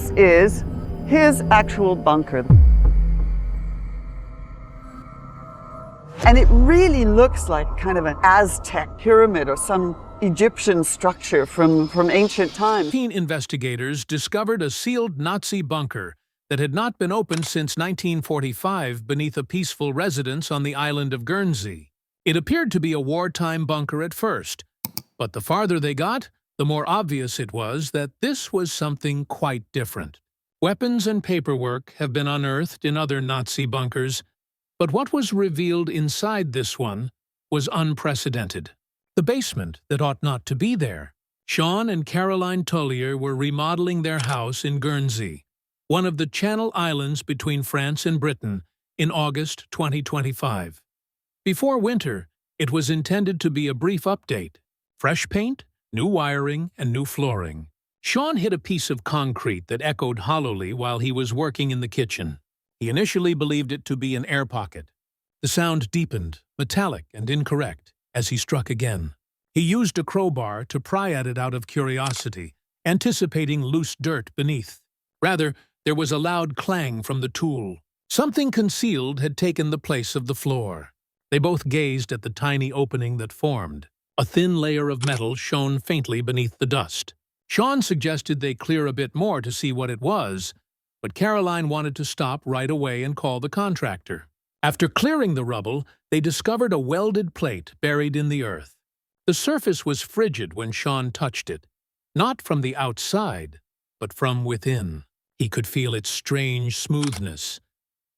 this is his actual bunker. And it really looks like kind of an Aztec pyramid or some Egyptian structure from ancient times. Investigators discovered a sealed Nazi bunker that had not been opened since 1945 beneath a peaceful residence on the island of Guernsey. It appeared to be a wartime bunker at first, but the farther they got, the more obvious it was that this was something quite different. Weapons and paperwork have been unearthed in other Nazi bunkers, but what was revealed inside this one was unprecedented. The basement that ought not to be there. Sean and Caroline Tullier were remodeling their house in Guernsey, one of the Channel Islands between France and Britain, in August 2025. Before winter, it was intended to be a brief update. Fresh paint, new wiring, and new flooring. Sean hit a piece of concrete that echoed hollowly while he was working in the kitchen. He initially believed it to be an air pocket. The sound deepened, metallic and incorrect, as he struck again. He used a crowbar to pry at it out of curiosity, anticipating loose dirt beneath. Rather, there was a loud clang from the tool. Something concealed had taken the place of the floor. They both gazed at the tiny opening that formed. A thin layer of metal shone faintly beneath the dust. Sean suggested they clear a bit more to see what it was, but Caroline wanted to stop right away and call the contractor. After clearing the rubble, they discovered a welded plate buried in the earth. The surface was frigid when Sean touched it, not from the outside, but from within. He could feel its strange smoothness,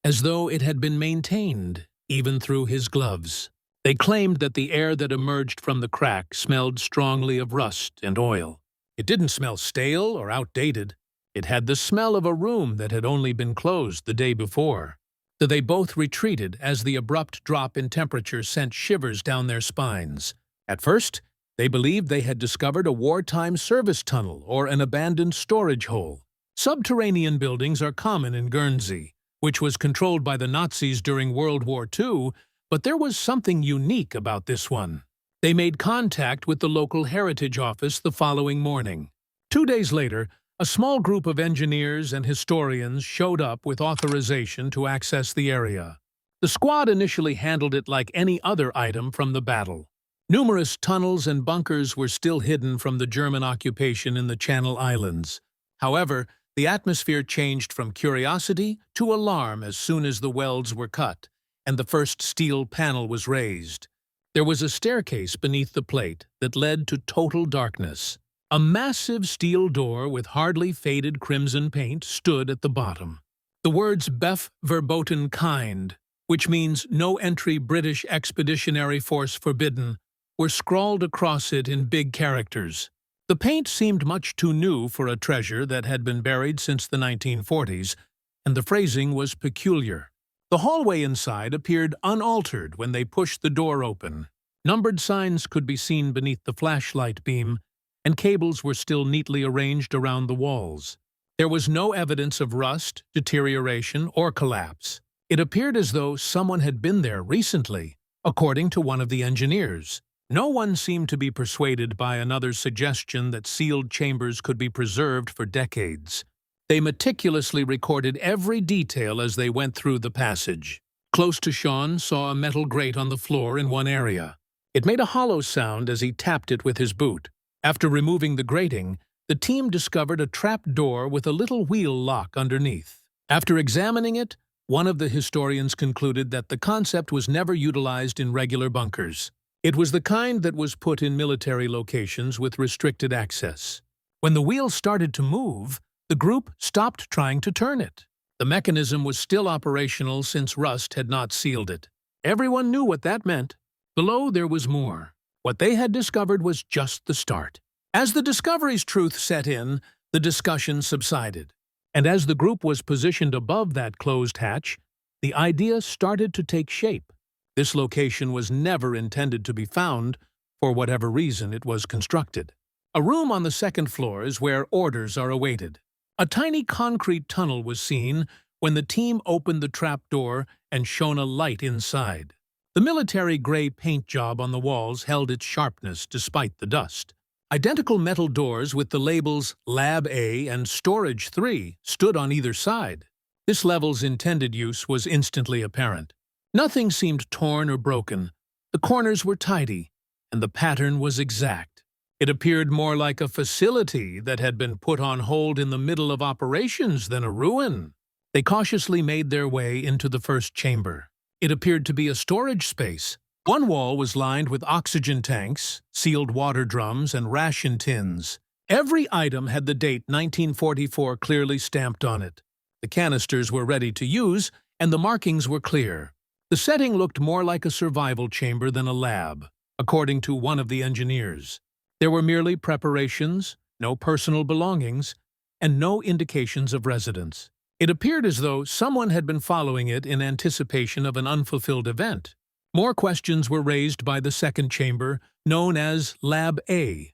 as though it had been maintained, even through his gloves. They claimed that the air that emerged from the crack smelled strongly of rust and oil. It didn't smell stale or outdated. It had the smell of a room that had only been closed the day before. So they both retreated as the abrupt drop in temperature sent shivers down their spines. At first, they believed they had discovered a wartime service tunnel or an abandoned storage hole. Subterranean buildings are common in Guernsey, which was controlled by the Nazis during World War II, but there was something unique about this one. They made contact with the local heritage office the following morning. 2 days later, a small group of engineers and historians showed up with authorization to access the area. The squad initially handled it like any other item from the battle. Numerous tunnels and bunkers were still hidden from the German occupation in the Channel Islands. However, the atmosphere changed from curiosity to alarm as soon as the welds were cut and the first steel panel was raised. There was a staircase beneath the plate that led to total darkness. A massive steel door with hardly faded crimson paint stood at the bottom. The words Bef Verboten Kind, which means no entry British Expeditionary Force forbidden, were scrawled across it in big characters. The paint seemed much too new for a treasure that had been buried since the 1940s, and the phrasing was peculiar. The hallway inside appeared unaltered when they pushed the door open. Numbered signs could be seen beneath the flashlight beam, and cables were still neatly arranged around the walls. There was no evidence of rust, deterioration, or collapse. It appeared as though someone had been there recently, according to one of the engineers. No one seemed to be persuaded by another's suggestion that sealed chambers could be preserved for decades. They meticulously recorded every detail as they went through the passage. Close to Sean saw a metal grate on the floor in one area. It made a hollow sound as he tapped it with his boot. After removing the grating, the team discovered a trap door with a little wheel lock underneath. After examining it, one of the historians concluded that the concept was never utilized in regular bunkers. It was the kind that was put in military locations with restricted access. When the wheel started to move, the group stopped trying to turn it. The mechanism was still operational since rust had not sealed it. Everyone knew what that meant. Below there was more. What they had discovered was just the start. As the discovery's truth set in, the discussion subsided. And as the group was positioned above that closed hatch, the idea started to take shape. This location was never intended to be found, for whatever reason it was constructed. A room on the second floor is where orders are awaited. A tiny concrete tunnel was seen when the team opened the trapdoor and shone a light inside. The military gray paint job on the walls held its sharpness despite the dust. Identical metal doors with the labels Lab A and Storage 3 stood on either side. This level's intended use was instantly apparent. Nothing seemed torn or broken. The corners were tidy, and the pattern was exact. It appeared more like a facility that had been put on hold in the middle of operations than a ruin. They cautiously made their way into the first chamber. It appeared to be a storage space. One wall was lined with oxygen tanks, sealed water drums, and ration tins. Every item had the date 1944 clearly stamped on it. The canisters were ready to use, and the markings were clear. The setting looked more like a survival chamber than a lab, according to one of the engineers. There were merely preparations, no personal belongings, and no indications of residence. It appeared as though someone had been following it in anticipation of an unfulfilled event. More questions were raised by the second chamber, known as Lab A.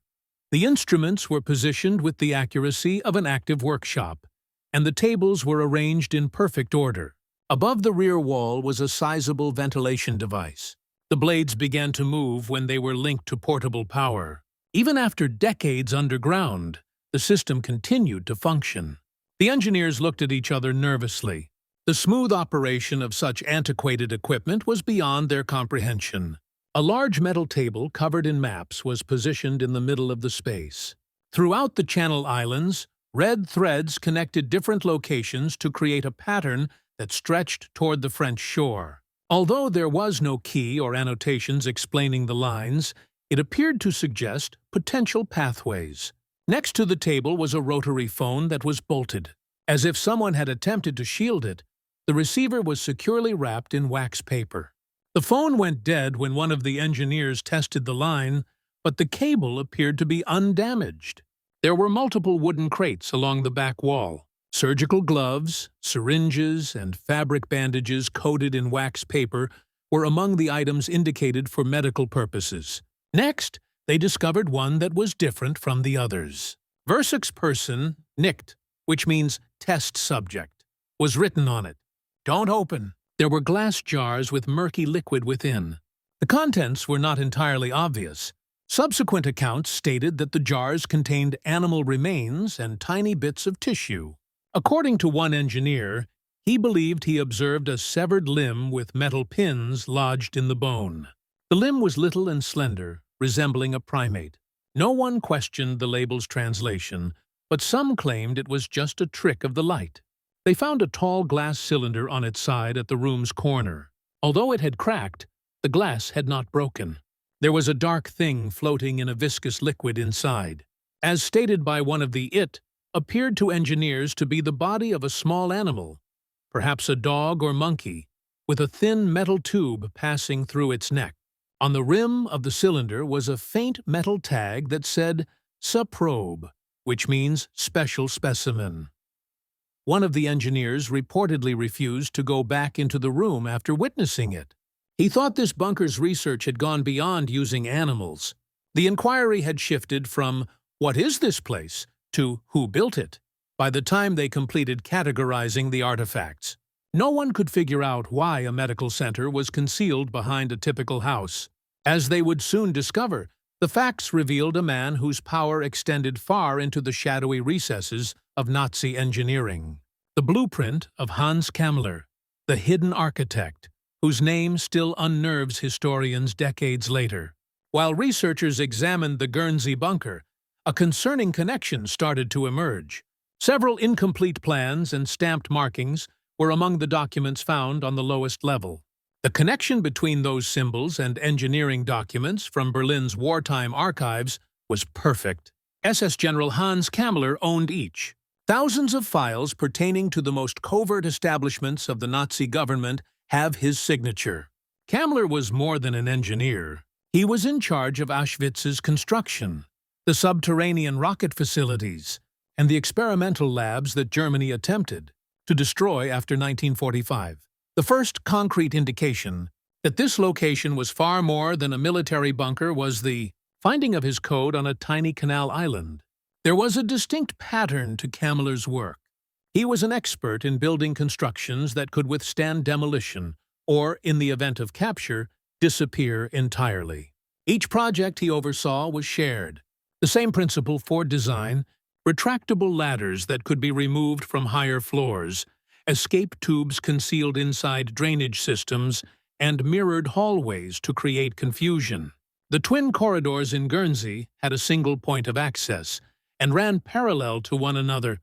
The instruments were positioned with the accuracy of an active workshop, and the tables were arranged in perfect order. Above the rear wall was a sizable ventilation device. The blades began to move when they were linked to portable power. Even after decades underground, the system continued to function. The engineers looked at each other nervously. The smooth operation of such antiquated equipment was beyond their comprehension. A large metal table covered in maps was positioned in the middle of the space. Throughout the Channel Islands, red threads connected different locations to create a pattern that stretched toward the French shore. Although there was no key or annotations explaining the lines, it appeared to suggest potential pathways. Next to the table was a rotary phone that was bolted. As if someone had attempted to shield it, the receiver was securely wrapped in wax paper. The phone went dead when one of the engineers tested the line, but the cable appeared to be undamaged. There were multiple wooden crates along the back wall. Surgical gloves, syringes, and fabric bandages coated in wax paper were among the items indicated for medical purposes. Next, they discovered one that was different from the others. Versuch's person, NICT, which means test subject, was written on it. Don't open. There were glass jars with murky liquid within. The contents were not entirely obvious. Subsequent accounts stated that the jars contained animal remains and tiny bits of tissue. According to one engineer, he believed he observed a severed limb with metal pins lodged in the bone. The limb was little and slender, resembling a primate. No one questioned the label's translation, but some claimed it was just a trick of the light. They found a tall glass cylinder on its side at the room's corner. Although it had cracked, the glass had not broken. There was a dark thing floating in a viscous liquid inside. As stated by one of the it, appeared to engineers to be the body of a small animal, perhaps a dog or monkey, with a thin metal tube passing through its neck. On the rim of the cylinder was a faint metal tag that said Saprobe, which means special specimen. One of the engineers reportedly refused to go back into the room after witnessing it. He thought this bunker's research had gone beyond using animals. The inquiry had shifted from, "What is this place?" to "Who built it?" by the time they completed categorizing the artifacts. No one could figure out why a medical center was concealed behind a typical house. As they would soon discover, the facts revealed a man whose power extended far into the shadowy recesses of Nazi engineering. The blueprint of Hans Kammler, the hidden architect, whose name still unnerves historians decades later. While researchers examined the Guernsey bunker, a concerning connection started to emerge. Several incomplete plans and stamped markings were among the documents found on the lowest level. The connection between those symbols and engineering documents from Berlin's wartime archives was perfect. SS General Hans Kammler owned each. Thousands of files pertaining to the most covert establishments of the Nazi government have his signature. Kammler was more than an engineer. He was in charge of Auschwitz's construction, the subterranean rocket facilities, and the experimental labs that Germany attempted to destroy after 1945. The first concrete indication that this location was far more than a military bunker was the finding of his code on a tiny canal island. There was a distinct pattern to Kammler's work. He was an expert in building constructions that could withstand demolition or, in the event of capture, disappear entirely. Each project he oversaw was shared. The same principle for design: retractable ladders that could be removed from higher floors, escape tubes concealed inside drainage systems, and mirrored hallways to create confusion. The twin corridors in Guernsey had a single point of access and ran parallel to one another,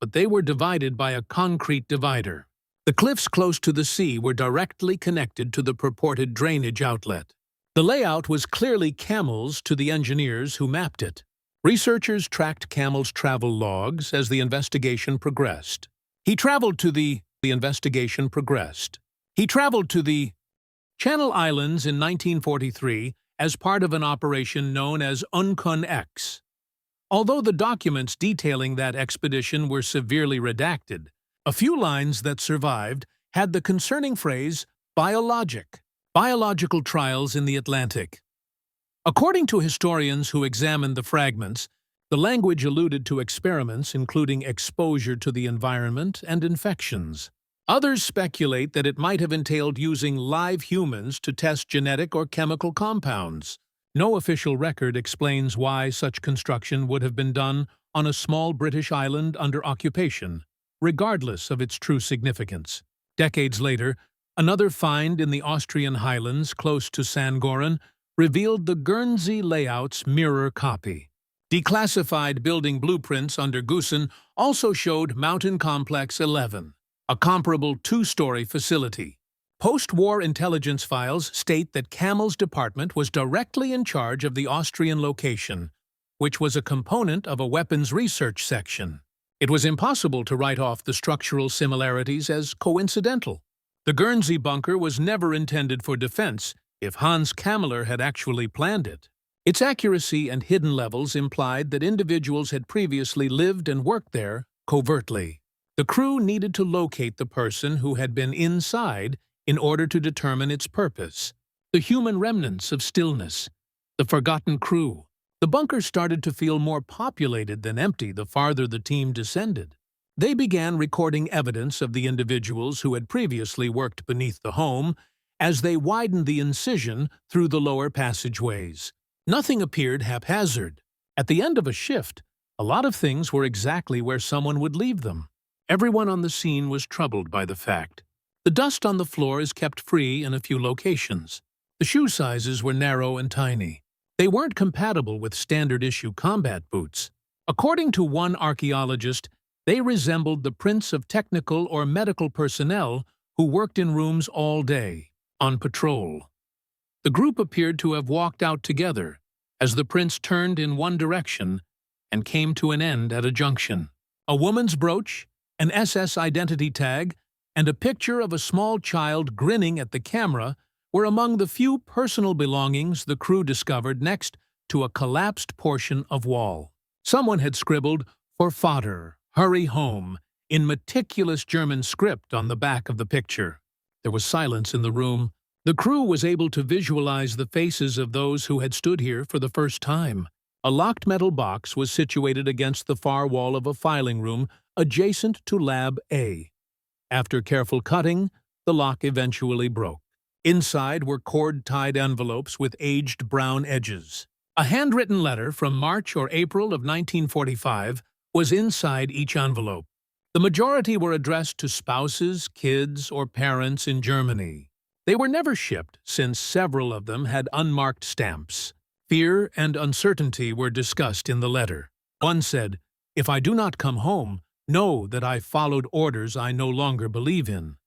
but they were divided by a concrete divider. The cliffs close to the sea were directly connected to the purported drainage outlet. The layout was clearly Camel's to the engineers who mapped it. Researchers tracked Camel's travel logs as the investigation progressed. He traveled to the Channel Islands in 1943 as part of an operation known as Uncon X. Although the documents detailing that expedition were severely redacted, a few lines that survived had the concerning phrase biological trials in the Atlantic. According to historians who examined the fragments, the language alluded to experiments including exposure to the environment and infections. Others speculate that it might have entailed using live humans to test genetic or chemical compounds. No official record explains why such construction would have been done on a small British island under occupation, regardless of its true significance. Decades later, another find in the Austrian highlands close to San Goran revealed the Guernsey layout's mirror copy. Declassified building blueprints under Goosen also showed Mountain Complex 11, a comparable two-story facility. Post-war intelligence files state that Camel's department was directly in charge of the Austrian location, which was a component of a weapons research section. It was impossible to write off the structural similarities as coincidental. The Guernsey bunker was never intended for defense if Hans Kammler had actually planned it. Its accuracy and hidden levels implied that individuals had previously lived and worked there covertly. The crew needed to locate the person who had been inside in order to determine its purpose. The human remnants of stillness, the forgotten crew. The bunker started to feel more populated than empty the farther the team descended. They began recording evidence of the individuals who had previously worked beneath the home as they widened the incision through the lower passageways. Nothing appeared haphazard. At the end of a shift, a lot of things were exactly where someone would leave them. Everyone on the scene was troubled by the fact. The dust on the floor is kept free in a few locations. The shoe sizes were narrow and tiny. They weren't compatible with standard-issue combat boots. According to one archaeologist, they resembled the prints of technical or medical personnel who worked in rooms all day, on patrol. The group appeared to have walked out together, as the prints turned in one direction and came to an end at a junction. A woman's brooch, an SS identity tag, and a picture of a small child grinning at the camera were among the few personal belongings the crew discovered next to a collapsed portion of wall. Someone had scribbled, "For fodder, hurry home," in meticulous German script on the back of the picture. There was silence in the room. The crew was able to visualize the faces of those who had stood here for the first time. A locked metal box was situated against the far wall of a filing room adjacent to Lab A. After careful cutting, the lock eventually broke. Inside were cord-tied envelopes with aged brown edges. A handwritten letter from March or April of 1945 was inside each envelope. The majority were addressed to spouses, kids, or parents in Germany. They were never shipped, since several of them had unmarked stamps. Fear and uncertainty were discussed in the letter. One said, "If I do not come home, know that I followed orders I no longer believe in."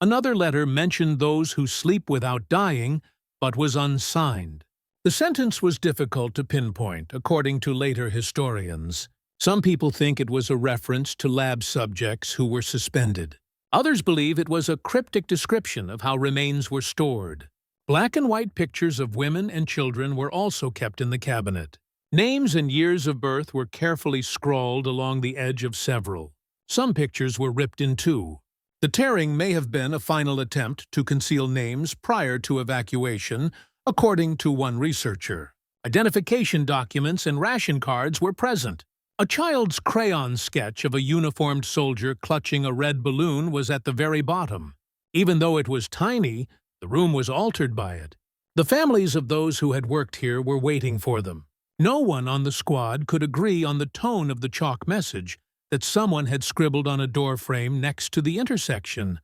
Another letter mentioned those who sleep without dying, but was unsigned. The sentence was difficult to pinpoint, according to later historians. Some people think it was a reference to lab subjects who were suspended. Others believe it was a cryptic description of how remains were stored. Black and white pictures of women and children were also kept in the cabinet. Names and years of birth were carefully scrawled along the edge of several. Some pictures were ripped in two. The tearing may have been a final attempt to conceal names prior to evacuation, according to one researcher. Identification documents and ration cards were present. A child's crayon sketch of a uniformed soldier clutching a red balloon was at the very bottom. Even though it was tiny, the room was altered by it. The families of those who had worked here were waiting for them. No one on the squad could agree on the tone of the chalk message that someone had scribbled on a doorframe next to the intersection.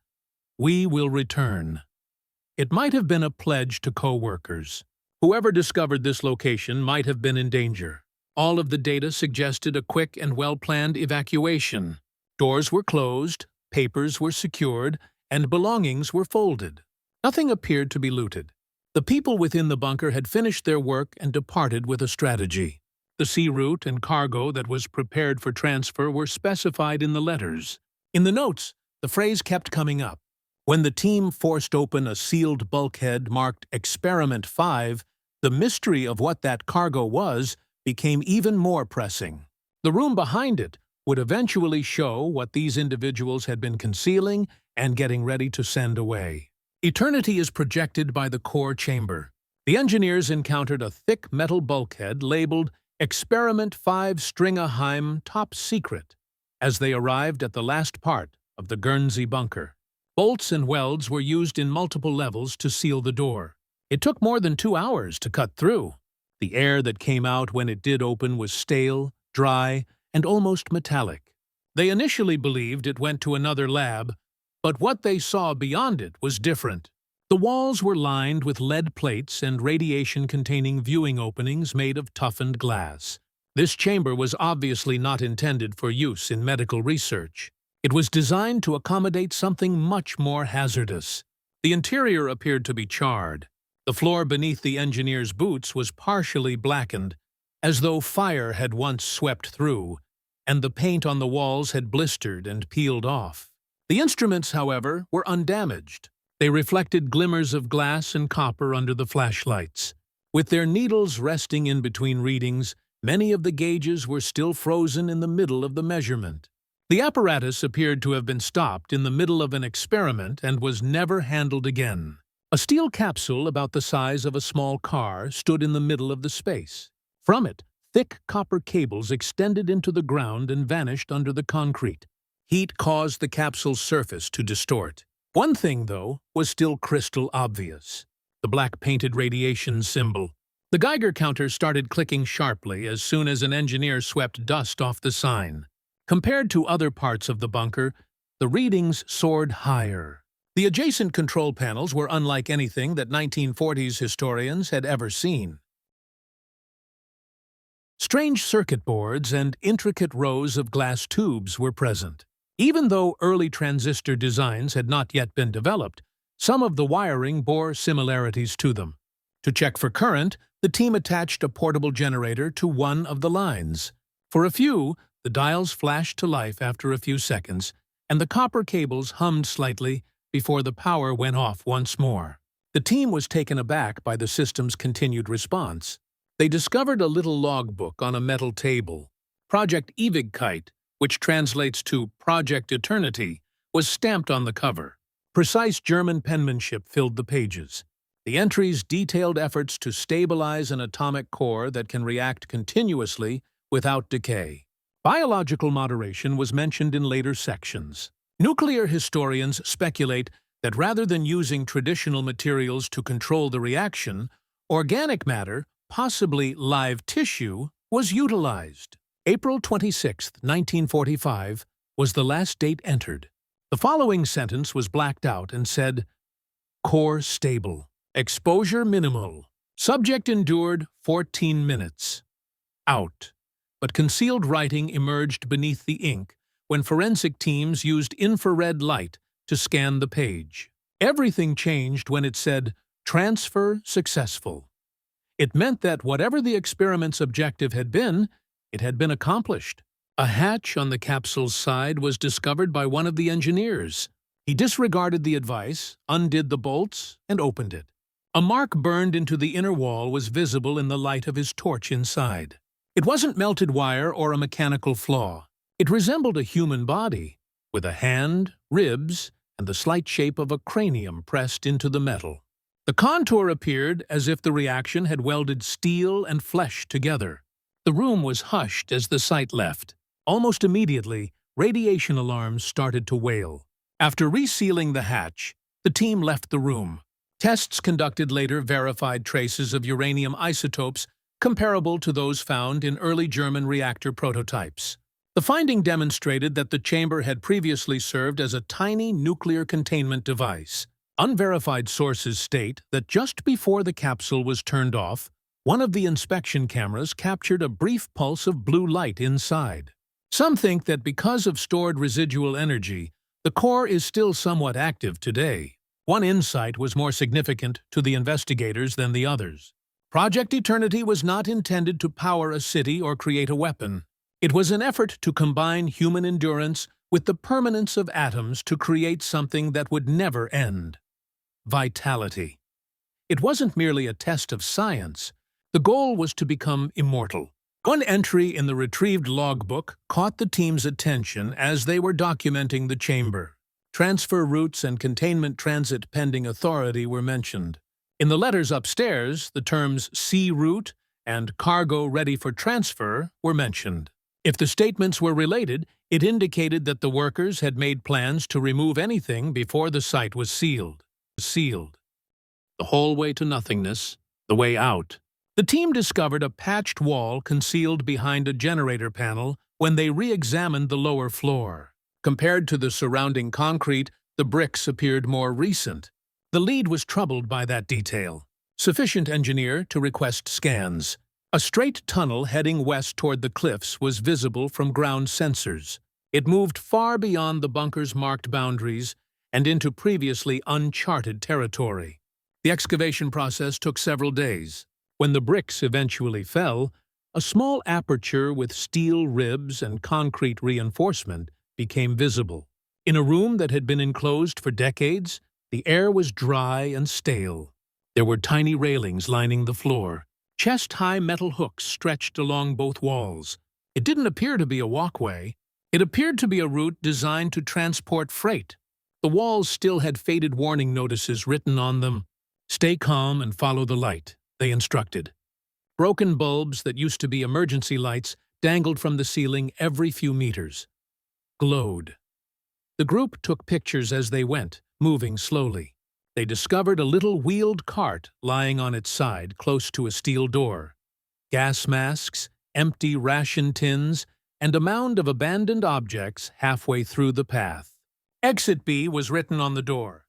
"We will return." It might have been a pledge to co-workers. Whoever discovered this location might have been in danger. All of the data suggested a quick and well-planned evacuation. Doors were closed, papers were secured, and belongings were folded. Nothing appeared to be looted. The people within the bunker had finished their work and departed with a strategy. The sea route and cargo that was prepared for transfer were specified in the letters. In the notes, the phrase kept coming up. When the team forced open a sealed bulkhead marked Experiment 5, the mystery of what that cargo was became even more pressing. The room behind it would eventually show what these individuals had been concealing and getting ready to send away. Eternity is projected by the core chamber. The engineers encountered a thick metal bulkhead labeled Experiment 5 Stringaheim Top Secret as they arrived at the last part of the Guernsey bunker. Bolts and welds were used in multiple levels to seal the door. It took more than 2 hours to cut through. The air that came out when it did open was stale, dry, and almost metallic. They initially believed it went to another lab, but what they saw beyond it was different. The walls were lined with lead plates and radiation-containing viewing openings made of toughened glass. This chamber was obviously not intended for use in medical research. It was designed to accommodate something much more hazardous. The interior appeared to be charred. The floor beneath the engineers' boots was partially blackened, as though fire had once swept through, and the paint on the walls had blistered and peeled off. The instruments, however, were undamaged. They reflected glimmers of glass and copper under the flashlights. With their needles resting in between readings, many of the gauges were still frozen in the middle of the measurement. The apparatus appeared to have been stopped in the middle of an experiment and was never handled again. A steel capsule about the size of a small car stood in the middle of the space. From it, thick copper cables extended into the ground and vanished under the concrete. Heat caused the capsule's surface to distort. One thing, though, was still crystal obvious: the black-painted radiation symbol. The Geiger counter started clicking sharply as soon as an engineer swept dust off the sign. Compared to other parts of the bunker, the readings soared higher. The adjacent control panels were unlike anything that 1940s historians had ever seen. Strange circuit boards and intricate rows of glass tubes were present. Even though early transistor designs had not yet been developed, some of the wiring bore similarities to them. To check for current, the team attached a portable generator to one of the lines. For a few, the dials flashed to life after a few seconds, and the copper cables hummed slightly before the power went off once more. The team was taken aback by the system's continued response. They discovered a little logbook on a metal table. Project Ewigkeit, which translates to Project Eternity, was stamped on the cover. Precise German penmanship filled the pages. The entries detailed efforts to stabilize an atomic core that can react continuously without decay. Biological moderation was mentioned in later sections. Nuclear historians speculate that rather than using traditional materials to control the reaction, organic matter, possibly live tissue, was utilized. April 26, 1945, was the last date entered. The following sentence was blacked out and said, "Core stable. Exposure minimal. Subject endured 14 minutes. Out." But concealed writing emerged beneath the ink when forensic teams used infrared light to scan the page. Everything changed when it said, "Transfer successful." It meant that whatever the experiment's objective had been, it had been accomplished. A hatch on the capsule's side was discovered by one of the engineers. He disregarded the advice, undid the bolts, and opened it. A mark burned into the inner wall was visible in the light of his torch inside. It wasn't melted wire or a mechanical flaw. It resembled a human body, with a hand, ribs, and the slight shape of a cranium pressed into the metal. The contour appeared as if the reaction had welded steel and flesh together. The room was hushed as the site left. Almost immediately, radiation alarms started to wail. After resealing the hatch, the team left the room. Tests conducted later verified traces of uranium isotopes comparable to those found in early German reactor prototypes. The finding demonstrated that the chamber had previously served as a tiny nuclear containment device. Unverified sources state that just before the capsule was turned off, one of the inspection cameras captured a brief pulse of blue light inside. Some think that because of stored residual energy, the core is still somewhat active today. One insight was more significant to the investigators than the others. Project Eternity was not intended to power a city or create a weapon. It was an effort to combine human endurance with the permanence of atoms to create something that would never end. Vitality. It wasn't merely a test of science. The goal was to become immortal. One entry in the retrieved logbook caught the team's attention as they were documenting the chamber. Transfer routes and containment transit pending authority were mentioned. In the letters upstairs, the terms sea route and cargo ready for transfer were mentioned. If the statements were related, it indicated that the workers had made plans to remove anything before the site was sealed. The hallway to nothingness, the way out. The team discovered a patched wall concealed behind a generator panel when they re-examined the lower floor. Compared to the surrounding concrete, the bricks appeared more recent. The lead was troubled by that detail. Sufficient engineer to request scans. A straight tunnel heading west toward the cliffs was visible from ground sensors. It moved far beyond the bunker's marked boundaries and into previously uncharted territory. The excavation process took several days. When the bricks eventually fell, a small aperture with steel ribs and concrete reinforcement became visible. In a room that had been enclosed for decades, the air was dry and stale. There were tiny railings lining the floor. Chest-high metal hooks stretched along both walls. It didn't appear to be a walkway. It appeared to be a route designed to transport freight. The walls still had faded warning notices written on them. "Stay calm and follow the light," they instructed. Broken bulbs that used to be emergency lights dangled from the ceiling every few meters. Glowed. The group took pictures as they went, moving slowly. They discovered a little wheeled cart lying on its side close to a steel door. Gas masks, empty ration tins, and a mound of abandoned objects halfway through the path. Exit B was written on the door.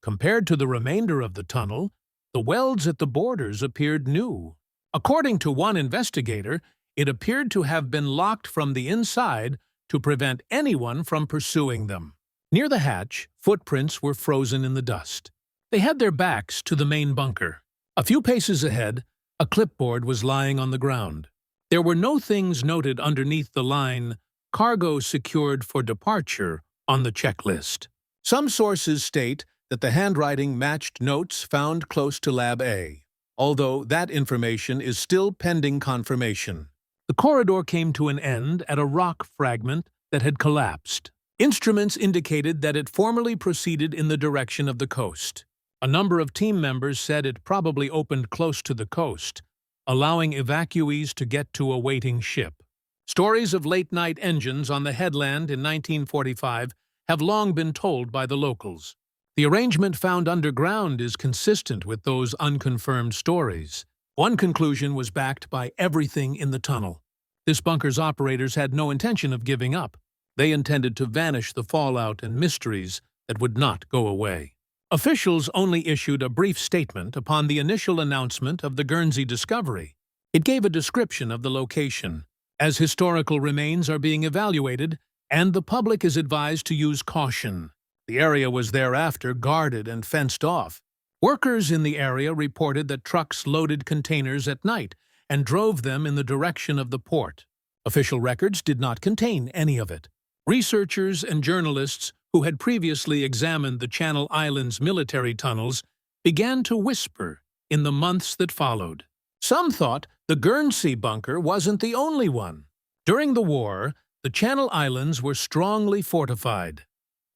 Compared to the remainder of the tunnel, the welds at the borders appeared new. According to one investigator, it appeared to have been locked from the inside to prevent anyone from pursuing them. Near the hatch, footprints were frozen in the dust. They had their backs to the main bunker. A few paces ahead, a clipboard was lying on the ground. There were no things noted underneath the line, "Cargo secured for departure," on the checklist. Some sources state that the handwriting matched notes found close to Lab A, although that information is still pending confirmation. The corridor came to an end at a rock fragment that had collapsed. Instruments indicated that it formerly proceeded in the direction of the coast. A number of team members said it probably opened close to the coast, allowing evacuees to get to a waiting ship. Stories of late-night engines on the headland in 1945 have long been told by the locals. The arrangement found underground is consistent with those unconfirmed stories. One conclusion was backed by everything in the tunnel. This bunker's operators had no intention of giving up. They intended to vanish the fallout and mysteries that would not go away. Officials only issued a brief statement upon the initial announcement of the Guernsey discovery. It gave a description of the location, as historical remains are being evaluated, and the public is advised to use caution. The area was thereafter guarded and fenced off. Workers in the area reported that trucks loaded containers at night and drove them in the direction of the port. Official records did not contain any of it. Researchers and journalists who had previously examined the Channel Islands military tunnels began to whisper in the months that followed. Some thought the Guernsey bunker wasn't the only one. During the war, the Channel Islands were strongly fortified,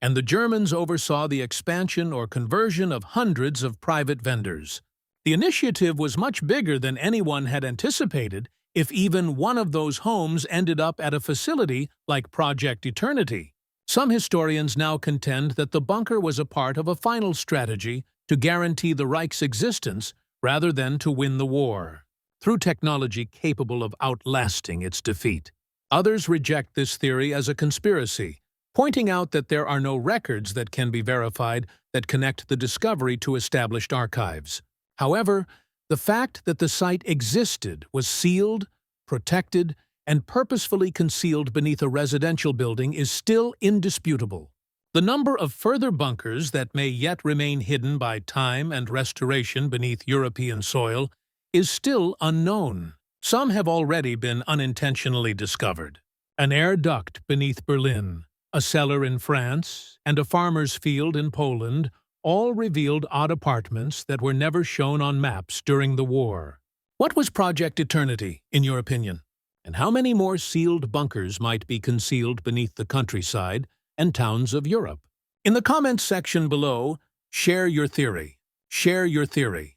and the Germans oversaw the expansion or conversion of hundreds of private vendors. The initiative was much bigger than anyone had anticipated if even one of those homes ended up at a facility like Project Eternity. Some historians now contend that the bunker was a part of a final strategy to guarantee the Reich's existence rather than to win the war. through technology capable of outlasting its defeat. Others reject this theory as a conspiracy, pointing out that there are no records that can be verified that connect the discovery to established archives. However, the fact that the site existed, was sealed, protected, and purposefully concealed beneath a residential building is still indisputable. The number of further bunkers that may yet remain hidden by time and restoration beneath European soil is still unknown. Some have already been unintentionally discovered. An air duct beneath Berlin, a cellar in France, and a farmer's field in Poland all revealed odd apartments that were never shown on maps during the war. What was Project Eternity, in your opinion? And how many more sealed bunkers might be concealed beneath the countryside and towns of Europe? In the comments section below, share your theory. Share your theory.